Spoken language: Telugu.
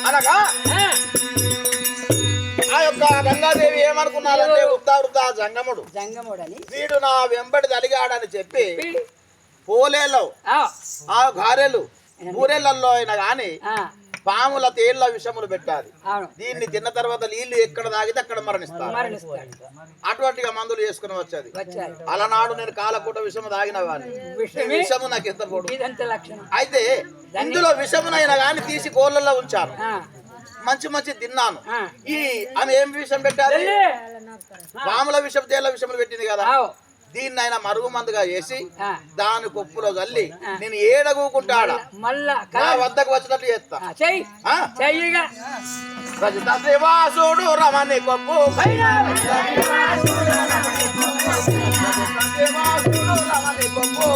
అనగా ఆ యొక్క గంగాదేవి ఏమనుకున్నారంటే వృద్ధా జంగముడు వీడు నా వెంబడి తలిగాడని చెప్పి పోలేలో ఆ గారెలు ఊరెళ్లలో అయినా గాని పాముల తేళ్ల విషములు పెట్టాలి. దీన్ని తిన్న తర్వాత నీళ్లు ఎక్కడ తాగితే అక్కడ మరణిస్తారు. అటువంటిగా మందులు చేసుకుని వచ్చేది. అలనాడు నేను కాలకూట విషము తాగిన వాడిని. విషము నాకు ఎంత పోడు. అయితే ఇందులో విషమునైనా గాని తీసి గోళ్ళల్లో ఉంచాను. మంచి మంచి తిన్నాను. ఈ ఆమె ఏం విషయం పెట్టాలి? పాముల విషం తేళ్ల విషములు పెట్టింది కదా. దీన్ని ఆయన మరుగు మందుగా చేసి దాని కొప్పులో చల్లి నేను ఏడగూకుంటాడా నా వద్దకు వచ్చినట్టు చేస్తా. శ్రీవాసుడు రమణి కొప్పు శ్రీవాసుడు రమణి కొప్పు